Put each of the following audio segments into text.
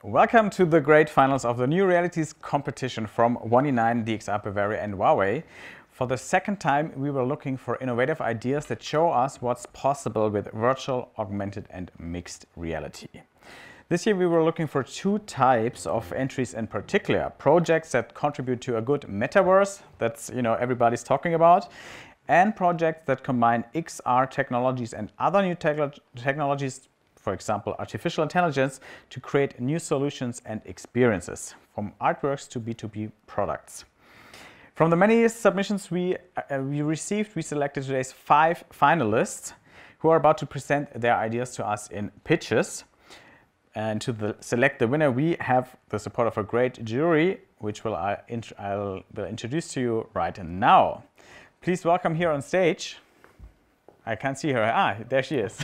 Welcome to the great finals of the New Realities competition from 1E9, the XR HUB Bavaria and Huawei. For the second time, we were looking for innovative ideas that show us what's possible with virtual, augmented and mixed reality. This year we were looking for two types of entries in particular. Projects that contribute to a good metaverse, that's everybody's talking about, and projects that combine XR technologies and other new technologies, for example, artificial intelligence, to create new solutions and experiences, from artworks to B2B products. From the many submissions we received, we selected today's 5 finalists who are about to present their ideas to us in pitches. And to select the winner, we have the support of a great jury, which I will introduce to you right now. Please welcome here on stage. I can't see her. Ah, there she is.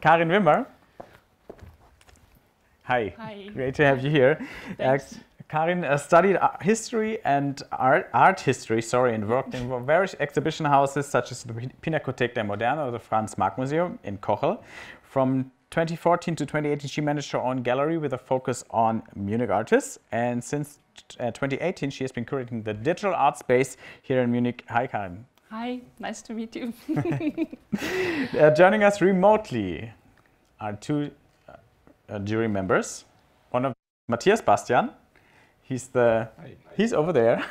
Kathrin Wimmer. Hi. Hi. Great to have you here. Thanks. Kathrin studied history and art history, and worked in various exhibition houses such as the Pinakothek der Moderne or the Franz Marc Museum in Kochel. From 2014 to 2018, she managed her own gallery with a focus on Munich artists. And since 2018, she has been curating the digital art space here in Munich. Hi, Kathrin. Hi, nice to meet you. Joining us remotely are two jury members. One of Matthias Bastian. He's over there.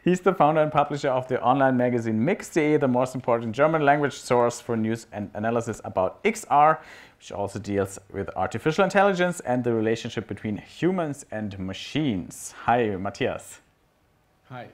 He's the founder and publisher of the online magazine mYndstorm, the most important German language source for news and analysis about XR, which also deals with artificial intelligence and the relationship between humans and machines. Hi, Matthias. Hi.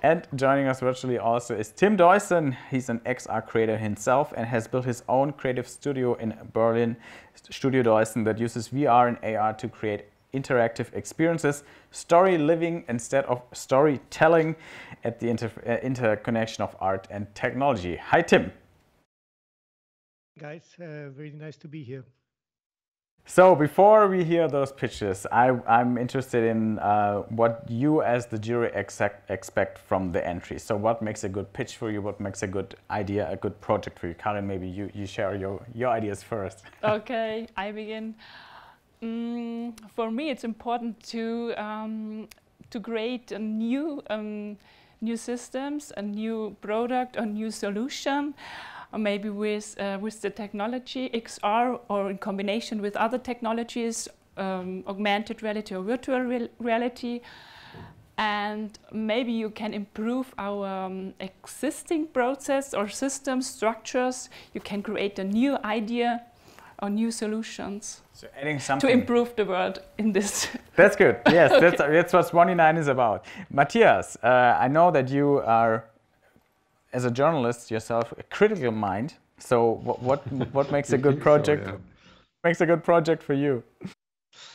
And joining us virtually also is Tim Dyson. He's an XR creator himself and has built his own creative studio in Berlin, Studio Dyson, that uses VR and AR to create interactive experiences, story living instead of storytelling at the interconnection of art and technology. Hi, Tim. Guys, very nice to be here. So before we hear those pitches, I'm interested in what you as the jury expect from the entry. So what makes a good pitch for you? What makes a good idea, a good project for you? Kathrin, maybe you share your ideas first. Okay, I begin. For me, it's important to create a new systems, a new product, a new solution. Maybe with the technology XR or in combination with other technologies, augmented reality or virtual reality. And maybe you can improve our existing process or system structures. You can create a new idea or new solutions. So adding something to improve the world in this. That's good. Yes, that's what 1E9 is about. Matthias, I know that you are, as a journalist yourself, a critical mind. So what makes a good project? So, yeah. Makes a good project for you?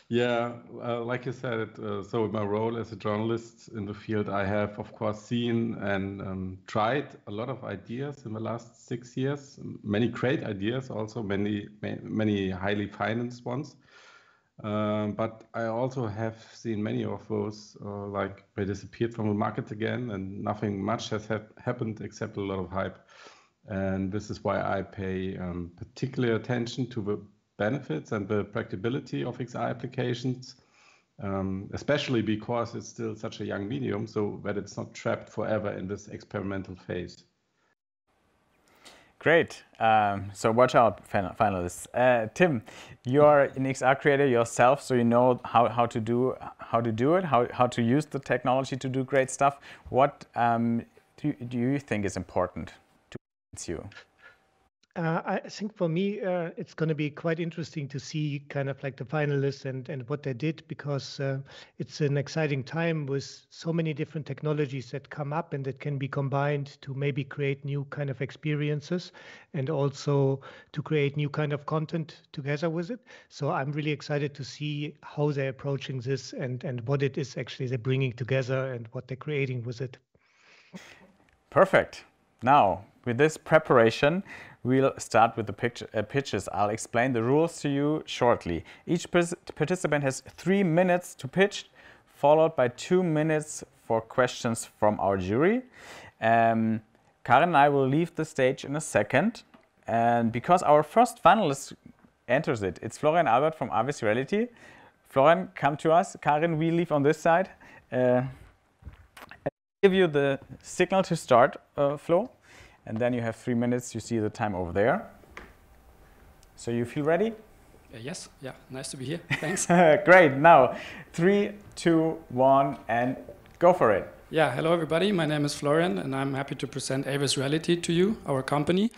Yeah, like you said, so in my role as a journalist in the field, I have, of course, seen and tried a lot of ideas in the last 6 years. Many great ideas, also many highly financed ones. But I also have seen many of those like they disappeared from the market again, and nothing much has happened except a lot of hype. And this is why I pay particular attention to the benefits and the practicability of XR applications, especially because it's still such a young medium, so that it's not trapped forever in this experimental phase. Great. So watch out, finalists. Tim, you're an XR creator yourself, so you know how to do it, how to use the technology to do great stuff. What do you think is important to convince you? I think for me, it's going to be quite interesting to see kind of like the finalists and what they did, because it's an exciting time with so many different technologies that come up and that can be combined to maybe create new kind of experiences and also to create new kind of content together with it. So I'm really excited to see how they're approaching this and what it is actually they're bringing together and what they're creating with it. Perfect. Now, with this preparation, we'll start with the pitches. I'll explain the rules to you shortly. Each participant has 3 minutes to pitch, followed by 2 minutes for questions from our jury. Kathrin and I will leave the stage in a second. And because our first finalist enters it. It's Florian Albert from AVES Reality. Florian, come to us. Kathrin, we leave on this side. Give you the signal to start, Flo, and then you have 3 minutes. You see the time over there. So you feel ready? Yes. Yeah. Nice to be here. Thanks. Great. Now, 3, 2, 1, and go for it. Yeah. Hello, everybody. My name is Florian, and I'm happy to present AVES Reality to you, our company.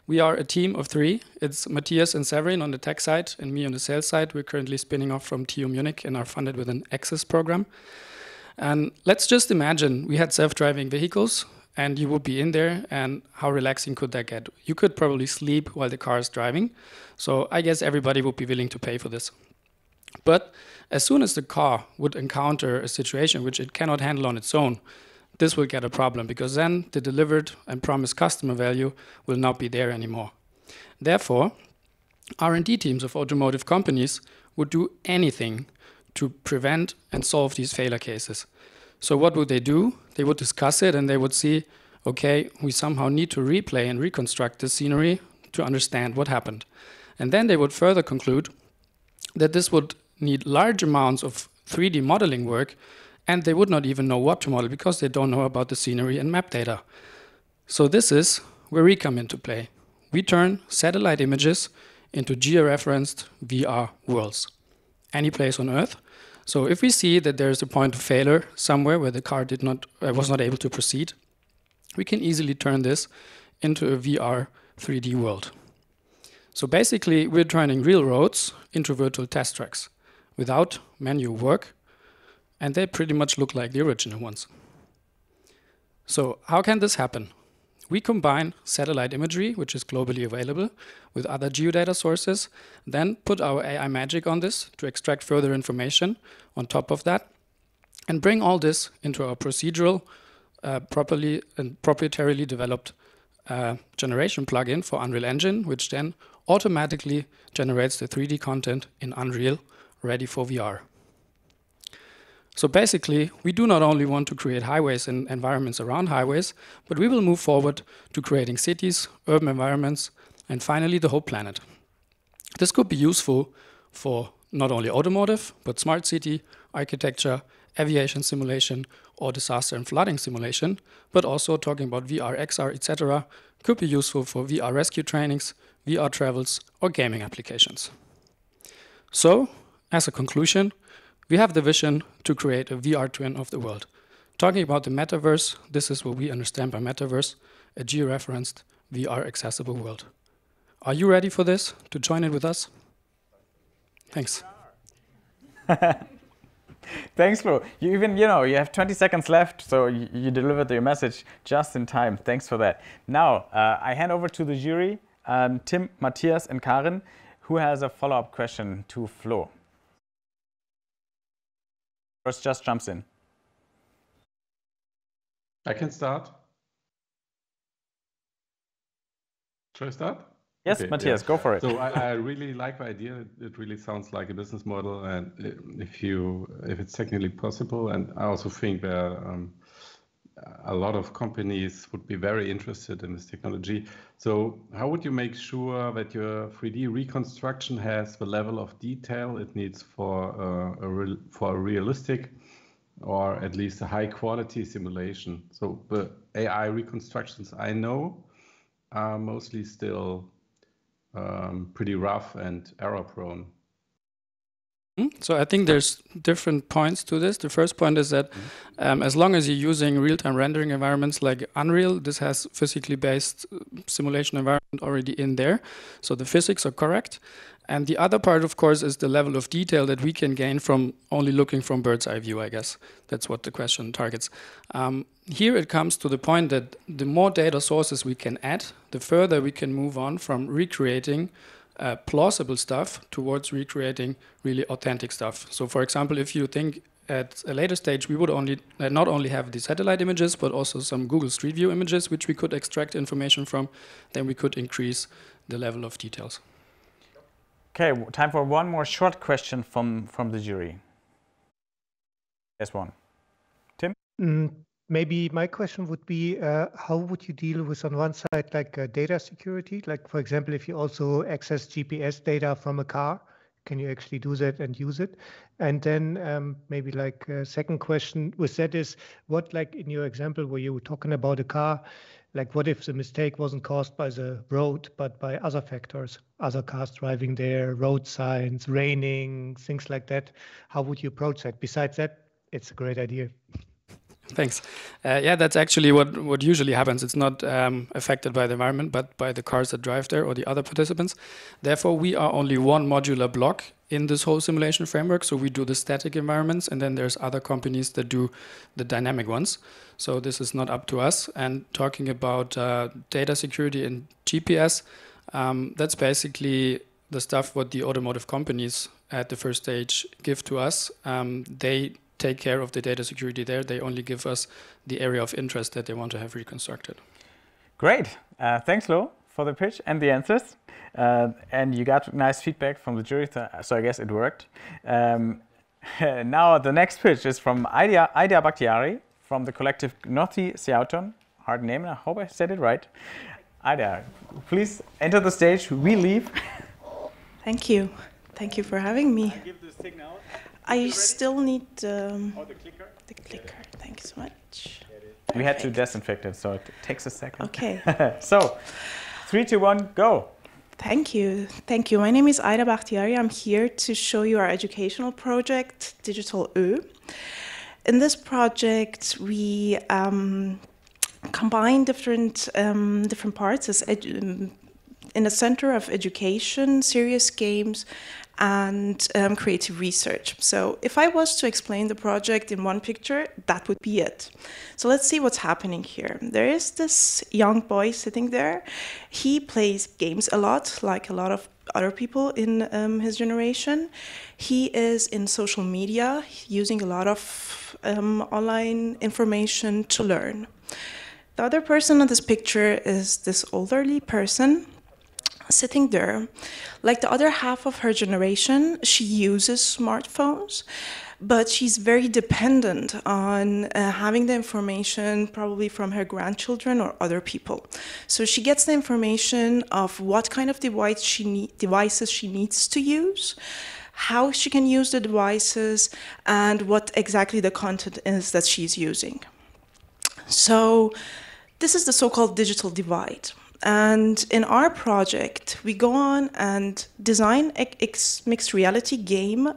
We are a team of 3. It's Matthias and Severin on the tech side, and me on the sales side. We're currently spinning off from TU Munich and are funded with an access program. And let's just imagine we had self-driving vehicles and you would be in there, and how relaxing could that get? You could probably sleep while the car is driving. So I guess everybody would be willing to pay for this. But as soon as the car would encounter a situation which it cannot handle on its own, this will get a problem, because then the delivered and promised customer value will not be there anymore. Therefore, R&D teams of automotive companies would do anything to prevent and solve these failure cases. So what would they do? They would discuss it and they would see, okay, we somehow need to replay and reconstruct the scenery to understand what happened. And then they would further conclude that this would need large amounts of 3D modeling work, and they would not even know what to model because they don't know about the scenery and map data. So this is where we come into play. We turn satellite images into georeferenced VR worlds, any place on Earth. So if we see that there is a point of failure somewhere where the car was not able to proceed, we can easily turn this into a VR 3D world. So basically, we're turning real roads into virtual test tracks without manual work, and they pretty much look like the original ones. So how can this happen? We combine satellite imagery, which is globally available, with other geodata sources, then put our AI magic on this to extract further information on top of that, and bring all this into our procedural, properly and proprietarily developed generation plugin for Unreal Engine, which then automatically generates the 3D content in Unreal, ready for VR. So basically, we do not only want to create highways and environments around highways, but we will move forward to creating cities, urban environments, and finally the whole planet. This could be useful for not only automotive, but smart city, architecture, aviation simulation, or disaster and flooding simulation, but also talking about VR, XR, etc. could be useful for VR rescue trainings, VR travels, or gaming applications. So, as a conclusion, we have the vision to create a VR twin of the world. Talking about the metaverse, this is what we understand by metaverse, a georeferenced VR accessible world. Are you ready for this, to join it with us? Thanks. Thanks, Flo. You even, you have 20 seconds left, so you delivered your message just in time. Thanks for that. Now, I hand over to the jury, Tim, Matthias, and Kathrin, who has a follow-up question to Flo. First just jumps in. I can start. Should I start? Yes, okay, Matthias, go for it. So I really like the idea. It really sounds like a business model, and if it's technically possible, and I also think there a lot of companies would be very interested in this technology. So how would you make sure that your 3D reconstruction has the level of detail it needs for a realistic, or at least a high quality simulation? So the AI reconstructions I know are mostly still pretty rough and error prone. So I think there's different points to this. The first point is that as long as you're using real-time rendering environments like Unreal, this has physically based simulation environment already in there. So the physics are correct. And the other part, of course, is the level of detail that we can gain from only looking from bird's eye view, I guess. That's what the question targets. Here it comes to the point that the more data sources we can add, the further we can move on from recreating plausible stuff towards recreating really authentic stuff. So for example, if you think at a later stage, we would not only have the satellite images, but also some Google Street View images, which we could extract information from, then we could increase the level of details. Okay, time for one more short question from the jury. Yes, one. Tim? Maybe my question would be, how would you deal with, on one side, like data security? Like, for example, if you also access GPS data from a car, can you actually do that and use it? And then maybe like a second question with that is, what, like in your example where you were talking about a car, like what if the mistake wasn't caused by the road, but by other factors, other cars driving there, road signs, raining, things like that? How would you approach that? Besides that, it's a great idea. Thanks. Yeah, that's actually what usually happens. It's not affected by the environment, but by the cars that drive there or the other participants. Therefore, we are only one modular block in this whole simulation framework. So we do the static environments, and then there's other companies that do the dynamic ones. So this is not up to us. And talking about data security and GPS, that's basically the stuff what the automotive companies at the first stage give to us. They take care of the data security there. They only give us the area of interest that they want to have reconstructed. Great. Thanks, Lo, for the pitch and the answers. And you got nice feedback from the jury, so I guess it worked. Now the next pitch is from Aida Bakthiari from the collective Gnothi.info. Hard name, I hope I said it right. Aida, please enter the stage. We leave. Thank you. Thank you for having me. I give the signal. I still need the clicker. the clicker. Thank you so much. We had to disinfect it, so it takes a second. Okay. So, 3, 2, 1, go. Thank you. Thank you. My name is Aida Bakthiari. I'm here to show you our educational project, Digital Ö. In this project, we combine different parts as in the center of education, serious games, and creative research. So if I was to explain the project in one picture, that would be it. So let's see what's happening here. There is this young boy sitting there. He plays games a lot, like a lot of other people in his generation. He is in social media, using a lot of online information to learn. The other person on this picture is this elderly person sitting there. Like the other half of her generation, she uses smartphones, but she's very dependent on having the information probably from her grandchildren or other people. So she gets the information of what kind of devices she needs to use, how she can use the devices, and what exactly the content is that she's using. So this is the so-called digital divide. And in our project, we go on and design a mixed reality game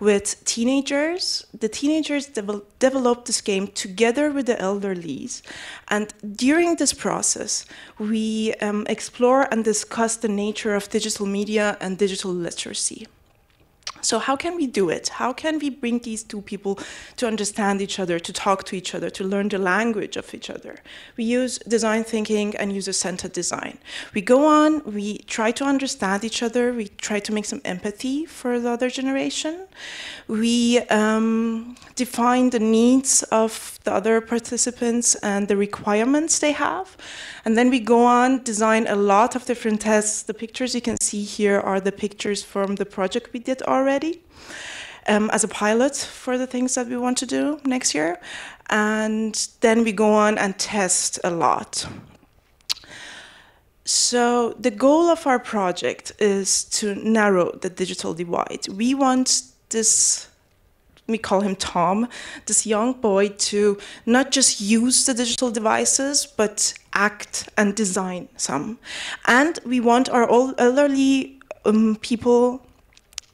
with teenagers. The teenagers develop this game together with the elderlies. And during this process, we explore and discuss the nature of digital media and digital literacy. So how can we do it? How can we bring these two people to understand each other, to talk to each other, to learn the language of each other? We use design thinking and user-centered design. We go on, we try to understand each other, we try to make some empathy for the other generation. We define the needs of the other participants and the requirements they have. And then we go on, design a lot of different tests. The pictures you can see here are the pictures from the project we did already as a pilot for the things that we want to do next year. And then we go on and test a lot. So the goal of our project is to narrow the digital divide. We want this, we call him Tom, this young boy to not just use the digital devices, but act and design some. And we want our elderly people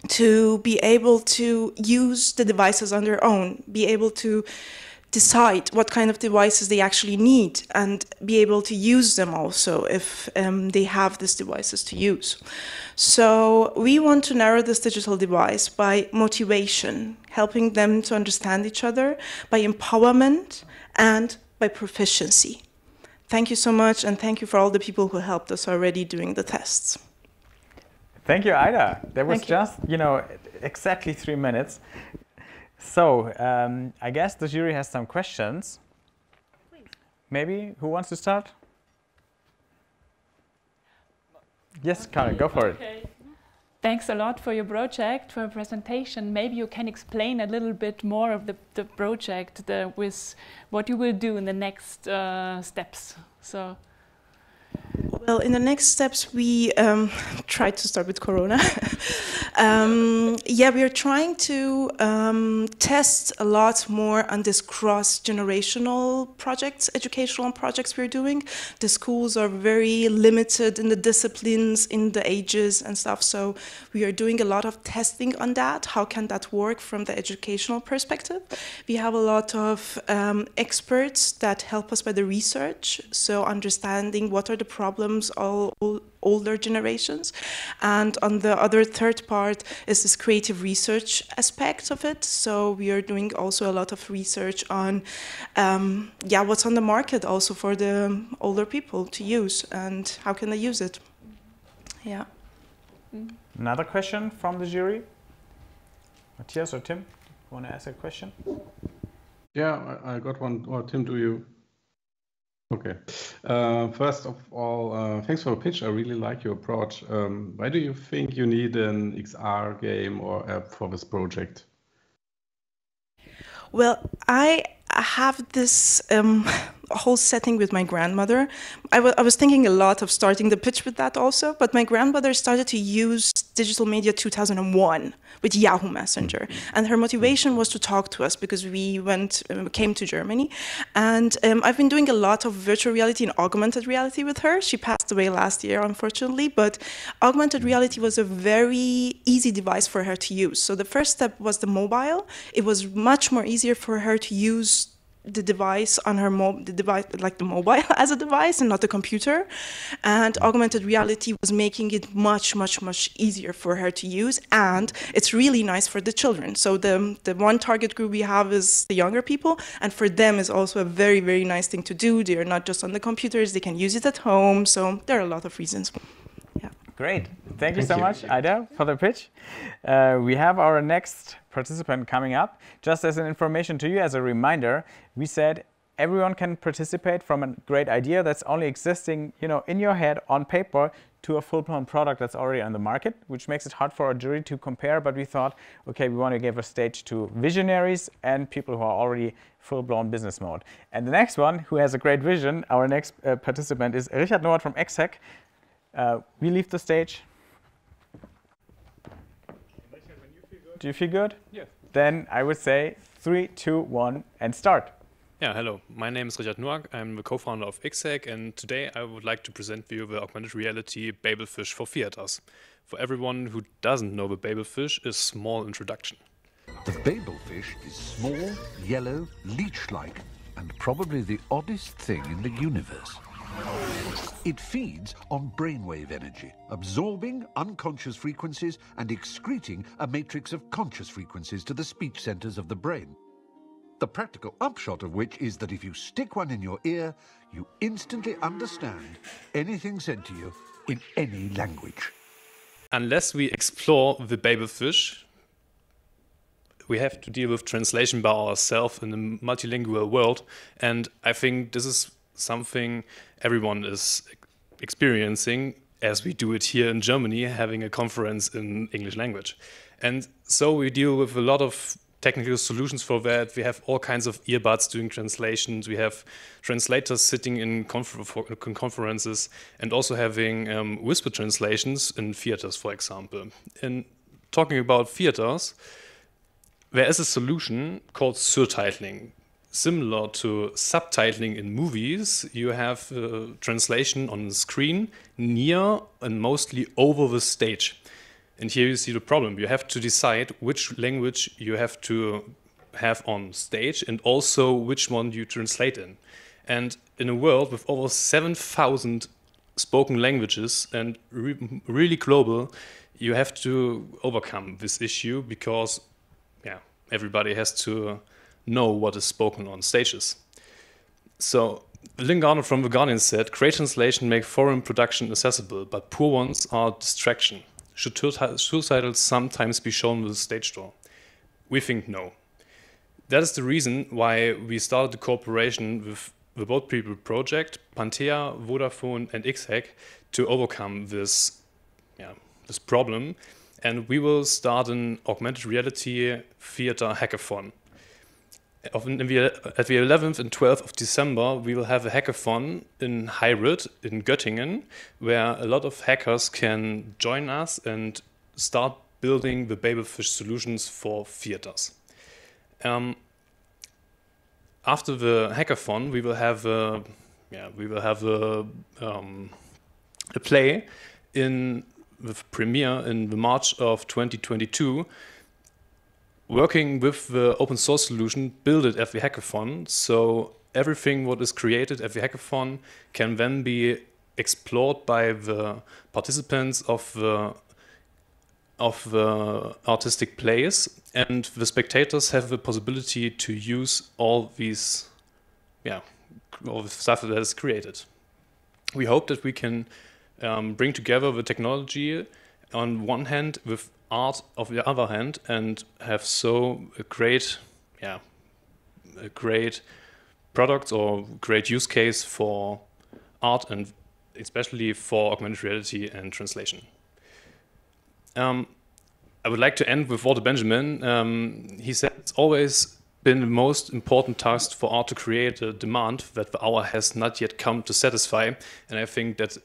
to be able to use the devices on their own, be able to decide what kind of devices they actually need and be able to use them also if they have these devices to use. So we want to narrow this digital divide by motivation, helping them to understand each other, by empowerment, and by proficiency. Thank you so much, and thank you for all the people who helped us already doing the tests. Thank you, Aida. That was just, exactly 3 minutes. So, I guess the jury has some questions. Please. Maybe, who wants to start? Yes, Karin, go for it. Okay. thanks a lot for your project, for your presentation. Maybe you can explain a little bit more of the project, with what you will do in the next steps. So. Well, in the next steps, we tried to start with Corona. Yeah, we are trying to test a lot more on this cross-generational projects, educational projects we're doing. The schools are very limited in the disciplines, in the ages and stuff, so we are doing a lot of testing on that. How can that work from the educational perspective? We have a lot of experts that help us by the research, so understanding what are the problems all older generations. And on the other third part is this creative research aspect of it. So we are doing also a lot of research on what's on the market also for the older people to use and how can they use it. Yeah. Another question from the jury? Matthias or Tim, want to ask a question? Yeah, I got one. Or Tim, do you? Okay. First of all, thanks for the pitch. I really like your approach. Why do you think you need an XR game or app for this project? Well, I have this whole setting with my grandmother. I was thinking a lot of starting the pitch with that also, but my grandmother started to use digital media 2001 with Yahoo Messenger. And her motivation was to talk to us because we came to Germany. And I've been doing a lot of virtual reality and augmented reality with her. She passed away last year, unfortunately, but augmented reality was a very easy device for her to use. So the first step was the mobile. It was much more easier for her to use the device on her like the mobile as a device and not the computer. And augmented reality was making it much easier for her to use, and it's really nice for the children. So the one target group we have is the younger people, and for them is also a very nice thing to do. They are not just on the computers, they can use it at home, so there are a lot of reasons. Yeah. Great. Thank you so much, Aida, for the pitch. We have our next participant coming up. Just as an information to you, as a reminder, we said everyone can participate from a great idea that's only existing, in your head on paper to a full-blown product that's already on the market, which makes it hard for our jury to compare. But we thought, okay, we want to give a stage to visionaries and people who are already full-blown business mode. And the next one, who has a great vision, our next participant is Richard Noack from XHACK. We leave the stage. Do you feel good? Yes. Then I would say 3, 2, 1, and start. Yeah, hello. My name is Richard Noack. I'm the co-founder of XHACK, and today I would like to present to you the augmented reality Babel Fish for theaters. For everyone who doesn't know the Babel Fish, a small introduction. The Babel Fish is small, yellow, leech-like, and probably the oddest thing in the universe. It feeds on brainwave energy, absorbing unconscious frequencies and excreting a matrix of conscious frequencies to the speech centers of the brain. The practical upshot of which is that if you stick one in your ear, you instantly understand anything said to you in any language. Unless we explore the Babel Fish, we have to deal with translation by ourselves in a multilingual world, and I think this is something everyone is experiencing as we do it here in Germany, having a conference in English language. And so we deal with a lot of technical solutions for that. We have all kinds of earbuds doing translations. We have translators sitting in conferences and also having whisper translations in theaters, for example. In talking about theaters, there is a solution called surtitling. Similar to subtitling in movies, you have translation on the screen near and mostly over the stage. And here you see the problem. You have to decide which language you have to have on stage and also which one you translate in. And in a world with over 7,000 spoken languages and really global, you have to overcome this issue because everybody has to know what is spoken on stages. So Lynn Garner from The Guardian said, great translation make foreign production accessible, but poor ones are distraction. Should subtitles sometimes be shown with a stage door? We think no. That is the reason why we started the cooperation with the Boat People project, Panthea, Vodafone and XHACK to overcome this problem. and we will start an augmented reality theater hackathon. At the 11th and 12th of December, we will have a hackathon in hybrid in Göttingen, where a lot of hackers can join us and start building the Babel Fish solutions for theaters. After the hackathon, we will have a play with premiere in the March of 2022. Working with the open source solution, build it at the hackathon, so everything what is created at the hackathon can then be explored by the participants of the artistic plays, and the spectators have the possibility to use all the stuff that is created. We hope that we can bring together the technology on one hand with art of the other hand, and have so a great product or great use case for art, and especially for augmented reality and translation. I would like to end with Walter Benjamin. He said it's always been the most important task for art to create a demand that the hour has not yet come to satisfy, and I think that's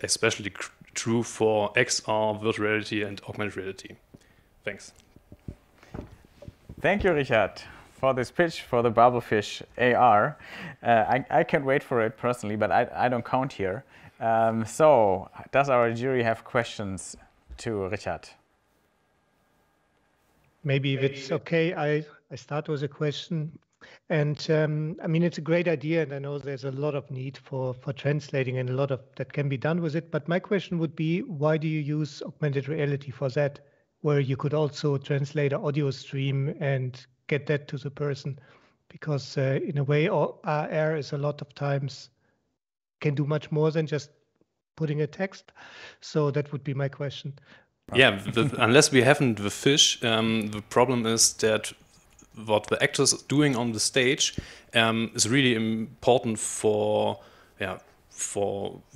especially true for XR, virtual reality and augmented reality. Thanks. Thank you, Richard, for this pitch for the Babel Fish AR. I can't wait for it personally, but I don't count here. So, does our jury have questions to Richard? Maybe if it's okay, I start with a question. And I mean, it's a great idea, and I know there's a lot of need for translating and a lot of that can be done with it. But my question would be, why do you use augmented reality for that, where you could also translate an audio stream and get that to the person? Because in a way, AR is a lot of times can do much more than just putting a text. So that would be my question. Yeah, unless we haven't the fish, the problem is that what the actors are doing on the stage is really important for the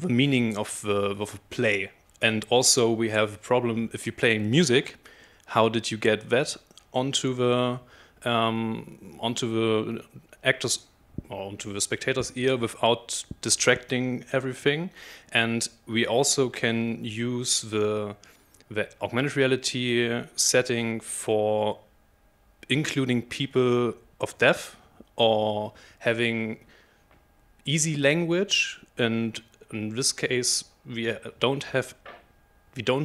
meaning of the play. And also we have a problem if you play music. How did you get that onto the actors or onto the spectator's ear without distracting everything? And we also can use the augmented reality setting for including people of deaf or having easy language, and in this case we don't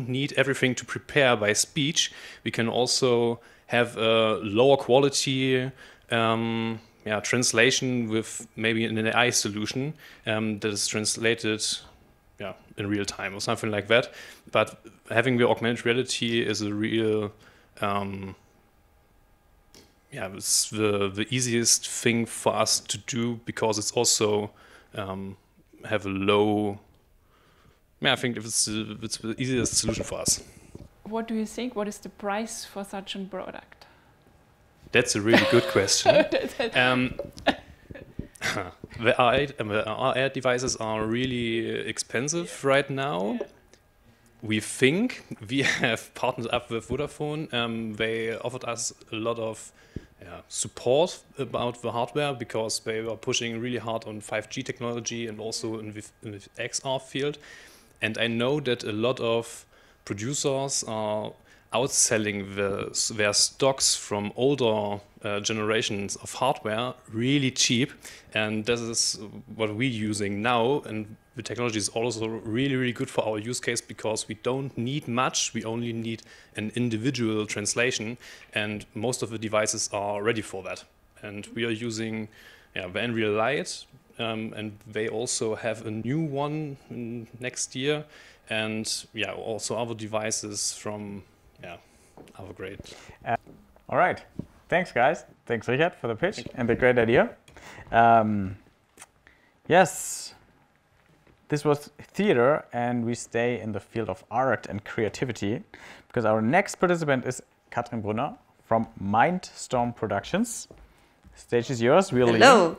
need everything to prepare by speech. We can also have a lower quality translation with maybe an AI solution that is translated in real time or something like that. But having the augmented reality is a real it's the easiest thing for us to do, because it's also have a low. I think it's the easiest solution for us. What do you think? What is the price for such a product? That's a really good question. The AR devices are really expensive right now. We think we have partnered up with Vodafone. They offered us a lot of support about the hardware, because they were pushing really hard on 5G technology and also in the XR field. And I know that a lot of producers are outselling their stocks from older generations of hardware really cheap, and this is what we're using now. And the technology is also really, really good for our use case, because we don't need much. We only need an individual translation, and most of the devices are ready for that. And we are using the Unreal Light, and they also have a new one next year, and also other devices from other great. All right. Thanks, guys. Thanks, Richard, for the pitch and the great idea. Yes, this was theater, and we stay in the field of art and creativity, because our next participant is Kathrin Brunner from mYndstorm Productions. Stage is yours. Hello.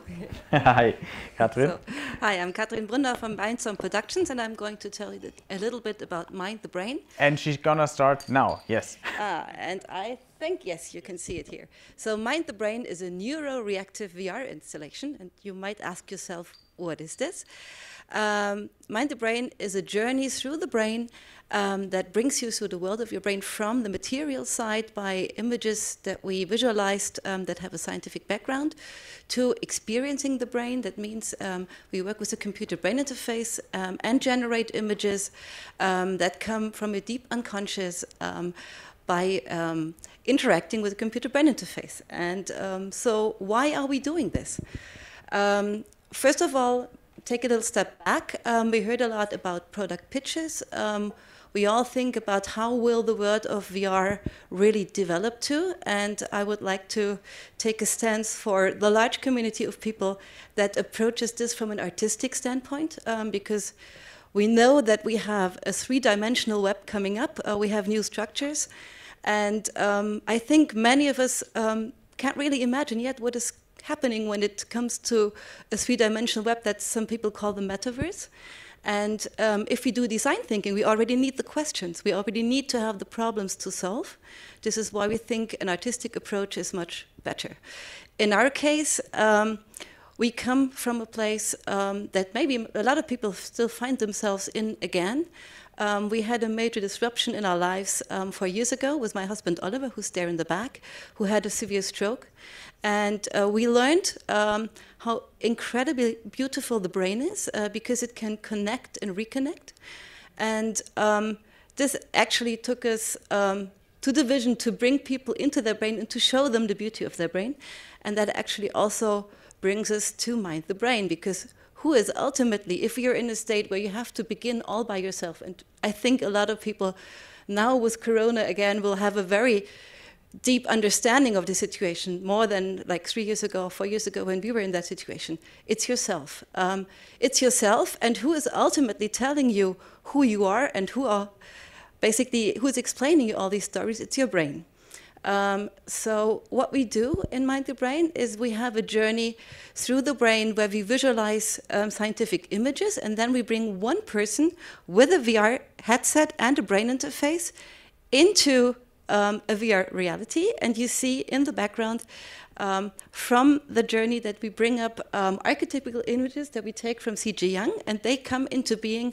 Hi, Kathrin. So, hi, I'm Kathrin Brunner from mYndstorm Productions, and I'm going to tell you a little bit about Mind the Brain. And she's gonna start now, yes. And I think, yes, you can see it here. So Mind the Brain is a neuro-reactive VR installation, and you might ask yourself, what is this? Mind the Brain is a journey through the brain that brings you through the world of your brain from the material side by images that we visualized that have a scientific background to experiencing the brain. That means we work with a computer-brain interface and generate images that come from a deep unconscious by interacting with a computer-brain interface. And so why are we doing this? First of all, take a little step back. We heard a lot about product pitches. We all think about how will the world of VR really develop to, and I would like to take a stance for the large community of people that approaches this from an artistic standpoint, because we know that we have a three-dimensional web coming up. We have new structures, and I think many of us can't really imagine yet what is happening when it comes to a three-dimensional web that some people call the metaverse. And if we do design thinking, we already need the questions. We already need to have the problems to solve. This is why we think an artistic approach is much better. In our case, we come from a place that maybe a lot of people still find themselves in again. We had a major disruption in our lives 4 years ago with my husband Oliver, who's there in the back, who had a severe stroke. And we learned how incredibly beautiful the brain is because it can connect and reconnect. And this actually took us to the vision to bring people into their brain and to show them the beauty of their brain. And that actually also brings us to Mind the Brain, because who is ultimately, if you're in a state where you have to begin all by yourself, and I think a lot of people now with Corona again will have a very deep understanding of the situation, more than like 3 years ago, 4 years ago when we were in that situation. It's yourself. It's yourself, and who is ultimately telling you who you are and who's explaining you all these stories? It's your brain. So what we do in Mind the Brain is we have a journey through the brain where we visualize scientific images, and then we bring one person with a VR headset and a brain interface into a VR reality. And you see in the background from the journey that we bring up archetypical images that we take from C.G. Jung, and they come into being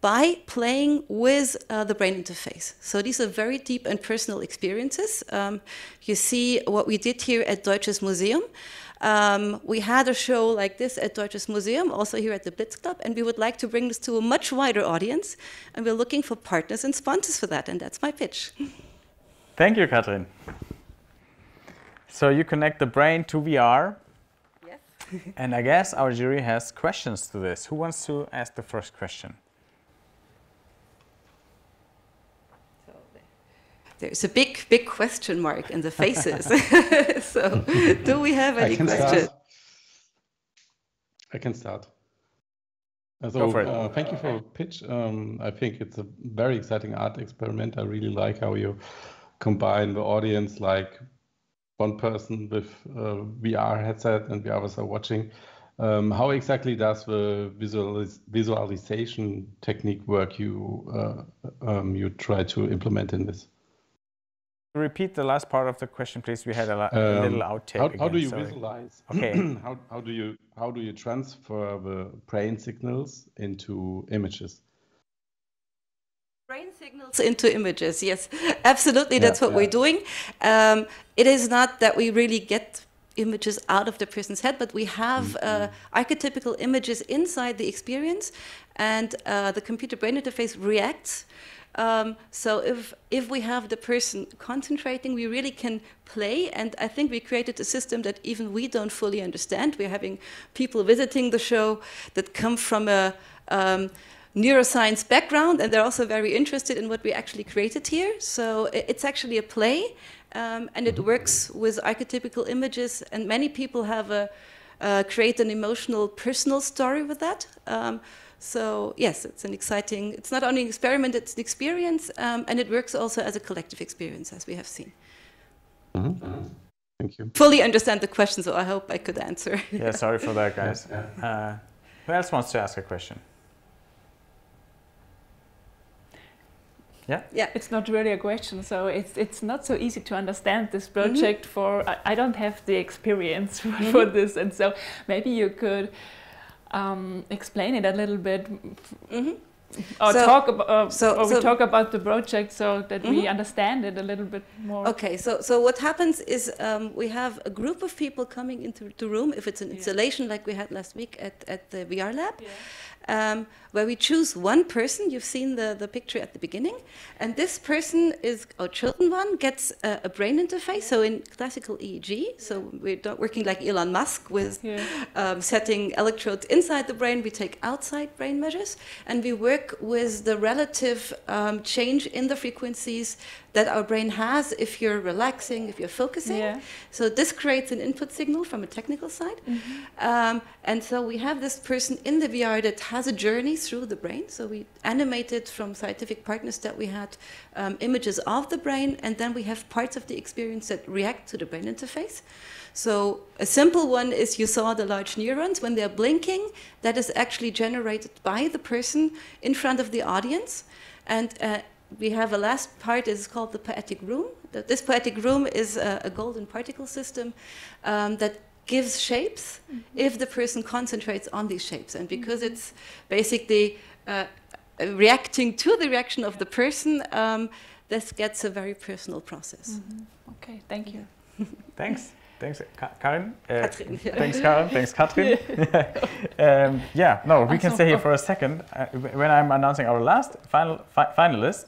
by playing with the brain interface. So these are very deep and personal experiences. You see what we did here at Deutsches Museum. We had a show like this at Deutsches Museum, also here at the Blitz Club, and we would like to bring this to a much wider audience, and we're looking for partners and sponsors for that, and that's my pitch. Thank you, Kathrin. So you connect the brain to VR. Yes. And I guess our jury has questions to this. Who wants to ask the first question? There's a big question mark in the faces. So, do we have any questions? I can start. Go for it. Thank you for the pitch. I think it's a very exciting art experiment. I really like how you combine the audience, like one person with a VR headset and the others are watching. How exactly does the visualization technique work you try to implement in this? Repeat the last part of the question, please. We had a little outtake. How do you Sorry. visualize? Okay. how do you transfer the brain signals into images? Brain signals into images, yes, absolutely. That's what we're doing. It is not that we really get images out of the person's head, but we have archetypical images inside the experience, and the computer brain interface reacts. So if we have the person concentrating, we really can play, and I think we created a system that even we don't fully understand. We're having people visiting the show that come from a neuroscience background, and they're also very interested in what we actually created here. So it's actually a play, and it works with archetypical images, and many people have create an emotional, personal story with that. So yes, it's an exciting, it's not only an experiment, it's an experience, and it works also as a collective experience, as we have seen. Thank you. fully understand the question, so I hope I could answer. Yeah, sorry for that, guys. Who else wants to ask a question? Yeah? Yeah. It's not really a question, so it's not so easy to understand this project for, I don't have the experience for this, and so maybe you could explain it a little bit, or we talk about the project so that we understand it a little bit more. Okay, so what happens is we have a group of people coming into the room, if it's an installation like we had last week at the VR lab, where we choose one person. You've seen the picture at the beginning, and this person is, our chosen one, gets a brain interface, so in classical EEG, so we're not working like Elon Musk with setting electrodes inside the brain. We take outside brain measures, and we work with the relative change in the frequencies that our brain has if you're relaxing, if you're focusing. So this creates an input signal from a technical side. And so we have this person in the VR that has a journey through the brain. So we animated from scientific partners that we had images of the brain, and then we have parts of the experience that react to the brain interface. So a simple one is you saw the large neurons. When they're blinking, that is actually generated by the person in front of the audience. And we have a last part, is called the poetic room. This poetic room is a golden particle system that gives shapes if the person concentrates on these shapes. And because it's basically reacting to the reaction of the person, this gets a very personal process. Okay, thank you. Thanks. Thanks, Karin. Kathrin. Thanks, Karin. Thanks, Kathrin. We can stay here for a second. When I'm announcing our last finalist,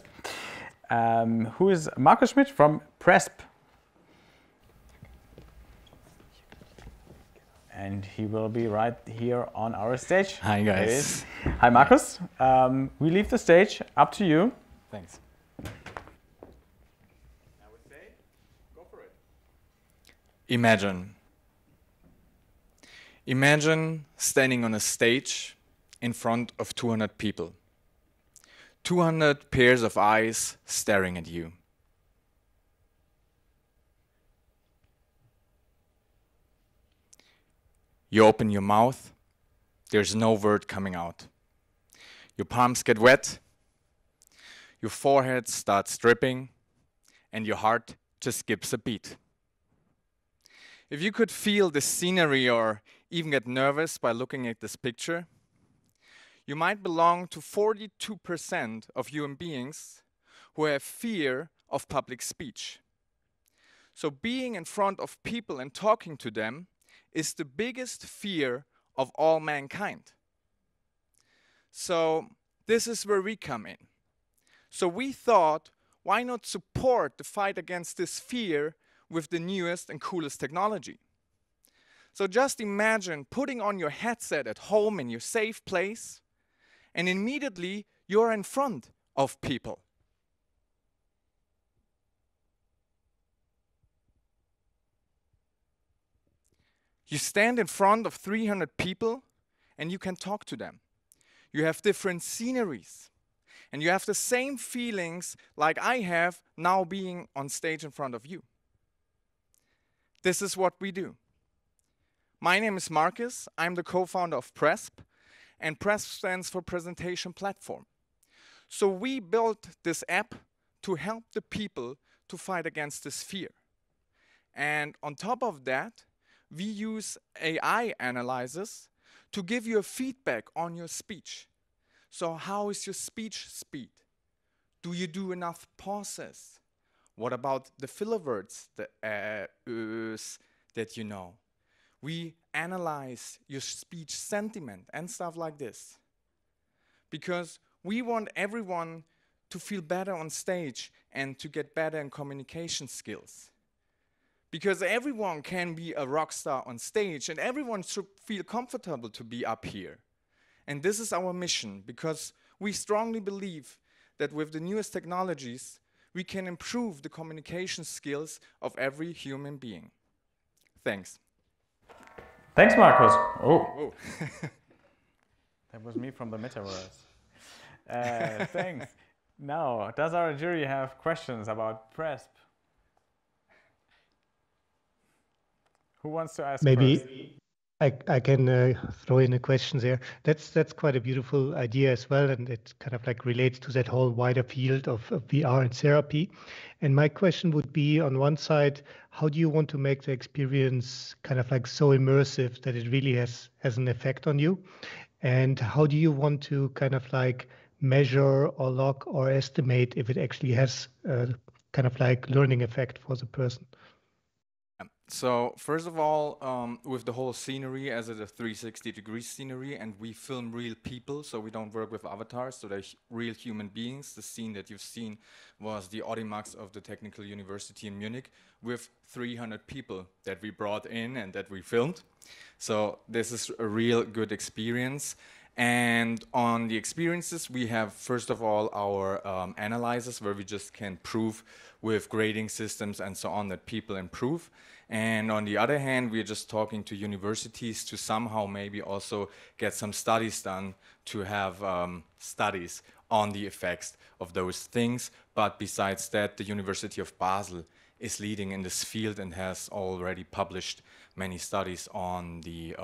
who is Markus Schmid from PREZP. And he will be right here on our stage. Hi, guys. Hi, Markus. We leave the stage. Up to you. Thanks. I would say, go for it. Imagine standing on a stage in front of 200 people. 200 pairs of eyes staring at you. You open your mouth, there's no word coming out. Your palms get wet, your forehead starts dripping, and your heart just skips a beat. If you could feel the scenery or even get nervous by looking at this picture, you might belong to 42% of human beings who have fear of public speech. So being in front of people and talking to them is the biggest fear of all mankind. So this is where we come in. So we thought, why not support the fight against this fear with the newest and coolest technology? So just imagine putting on your headset at home in your safe place, and immediately you're in front of people. You stand in front of 300 people and you can talk to them. You have different sceneries and you have the same feelings like I have now being on stage in front of you. This is what we do. My name is Markus. I'm the co-founder of PREZP, and PREZP stands for Presentation Platform. So we built this app to help the people to fight against this fear. And on top of that, we use AI analyzers to give you a feedback on your speech. So how is your speech speed? Do you do enough pauses? What about the filler words, the that you know? We analyze your speech sentiment and stuff like this. Because we want everyone to feel better on stage and to get better in communication skills. Because everyone can be a rock star on stage and everyone should feel comfortable to be up here. And this is our mission, because we strongly believe that with the newest technologies, we can improve the communication skills of every human being. Thanks. Thanks, Markus. Oh. That was me from the metaverse. Thanks. Now, does our jury have questions about PREZP? Who wants to ask Maybe first? I can throw in a question there. That's quite a beautiful idea as well, and it kind of like relates to that whole wider field of VR and therapy. And my question would be, on one side, how do you want to make the experience kind of like so immersive that it really has an effect on you? And how do you want to kind of like measure or log or estimate if it actually has a kind of like learning effect for the person? So first of all, with the whole scenery, as it's a 360-degree scenery, and we film real people, so we don't work with avatars, so they're real human beings. The scene that you've seen was the Audimax of the Technical University in Munich with 300 people that we brought in and that we filmed. So this is a real good experience. And on the experiences, we have, first of all, our analyzers, where we just can prove with grading systems and so on that people improve. And on the other hand, we're just talking to universities to somehow maybe also get some studies done to have studies on the effects of those things. But besides that, the University of Basel is leading in this field and has already published many studies on the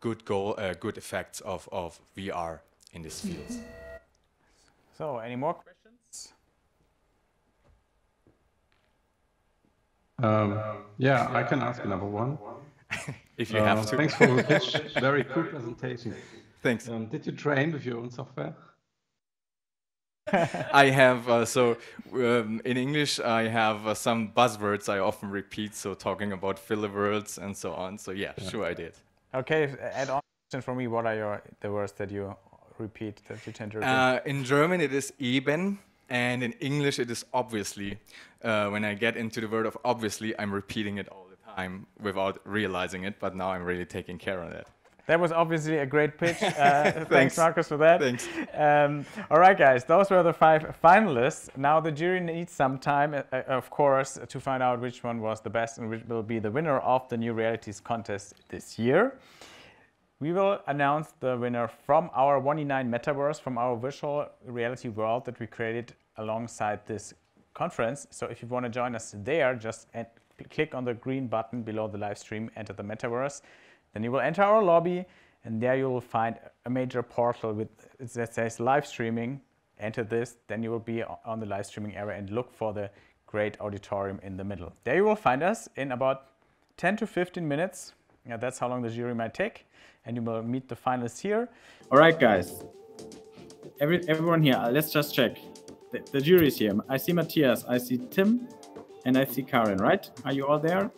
good effects of VR in this field. So, any more questions? Yeah, I can ask another one. If you have to. Thanks for the pitch. Very cool presentation. Thanks. Did you train with your own software? I have, in English, I have some buzzwords I often repeat, so talking about filler words and so on. So yeah, sure I did. Okay, add on question for me. What are the words that you repeat, that you tend to repeat? In German it is eben, and in English it is obviously. When I get into the word of obviously, I'm repeating it all the time without realizing it, but now I'm really taking care of that. That was obviously a great pitch. Thanks, Marcus, for that. Thanks. All right, guys, those were the 5 finalists. Now the jury needs some time, of course, to find out which one was the best and which will be the winner of the New Realities contest this year. We will announce the winner from our 1E9 metaverse, from our virtual reality world that we created alongside this conference. So if you want to join us there, just click on the green button below the live stream, enter the metaverse. Then you will enter our lobby, and there you will find a major portal that says live streaming. Enter this, then you will be on the live streaming area and look for the great auditorium in the middle. There you will find us in about 10 to 15 minutes. Yeah, that's how long the jury might take. And you will meet the finalists here. All right, guys. Everyone here, let's just check. The jury is here. I see Matthias, I see Tim, and I see Kathrin, right? Are you all there?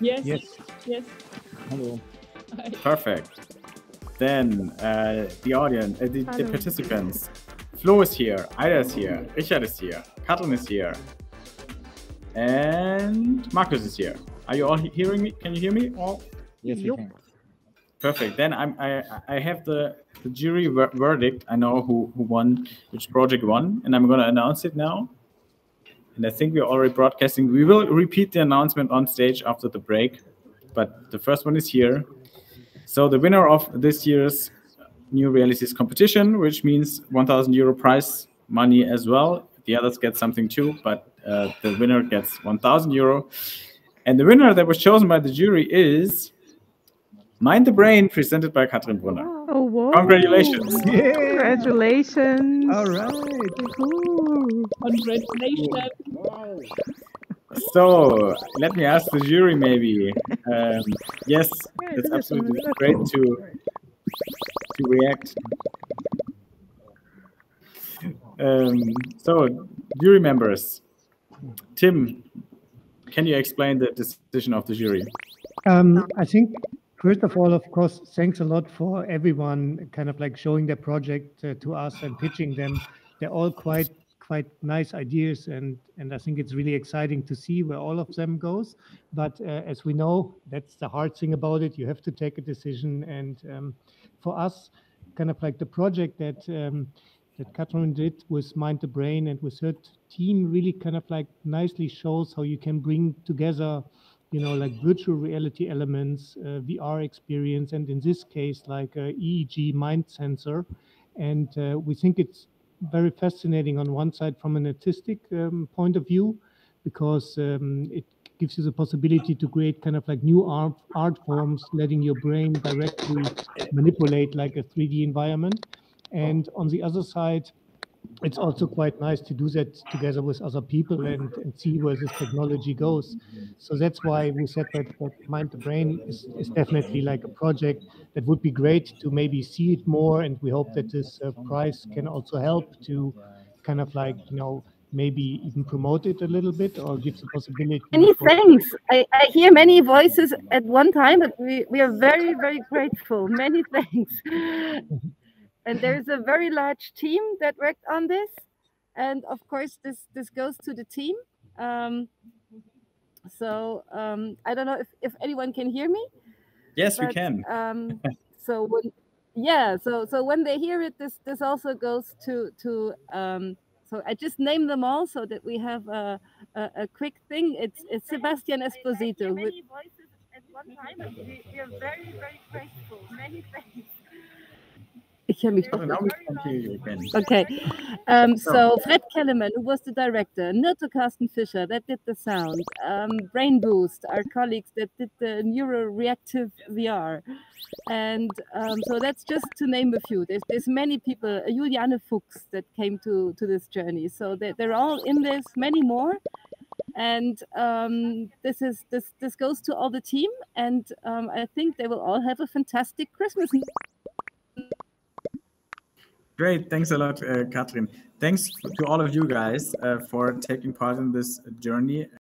Yes. Yes. Yes. Hello. Hi. Perfect. Then the audience, the participants. Flo is here, Aida is here, Richard is here, Kathrin is here, and Marcus is here. Are you all hearing me? Can you hear me all? Yes, we can. Perfect. Then I have the jury verdict. I know who won, which project won, and I'm going to announce it now. And I think we're already broadcasting. We will repeat the announcement on stage after the break, but the first one is here. So the winner of this year's New Realities competition, which means €1,000 prize money as well. The others get something too, but the winner gets €1,000. And the winner that was chosen by the jury is Mind the Brain, presented by Kathrin Brunner. Oh, whoa. Congratulations. Yeah. Congratulations. All right. Ooh. Congratulations. So let me ask the jury maybe. Yes, Yeah, it's this is absolutely wonderful. great to react. So jury members, Tim, can you explain the decision of the jury? I think, first of all, of course, thanks a lot for everyone kind of like showing their project to us and pitching them. They're all quite nice ideas, and I think it's really exciting to see where all of them goes. But as we know, that's the hard thing about it. You have to take a decision, and for us, kind of like the project that Kathrin did with Mind the Brain and with her team really kind of like nicely shows how you can bring together, you know, like virtual reality elements, VR experience, and in this case, like EEG mind sensor. And we think it's very fascinating on one side from an artistic point of view, because it gives you the possibility to create kind of like new art forms, letting your brain directly manipulate like a 3D environment. And on the other side, it's also quite nice to do that together with other people and see where this technology goes. So that's why we said that Mind the Brain is definitely like a project that would be great to maybe see it more. And we hope that this prize can also help to kind of like, you know, maybe even promote it a little bit or gives the possibility. Many thanks. I hear many voices at one time, but we are very, very grateful. Many thanks. And there's a very large team that worked on this. And of course, this goes to the team. I don't know if anyone can hear me. Yes, we can. So when they hear it, this also goes to so I just name them all so that we have a quick thing. It's Sebastian Esposito. Many voices at one time, and we are very, very grateful. Many thanks. Ich höre mich doch nicht. Okay. So Fred Kellerman, who was the director, Nilto Carsten Fischer, that did the sound, Brain Boost, our colleagues that did the neuroreactive VR. And so that's just to name a few. There's many people, Juliane Fuchs, that came to this journey. So they're all in this, many more. And this goes to all the team. And I think they will all have a fantastic Christmas. Great, thanks a lot, Kathrin. Thanks to all of you guys for taking part in this journey.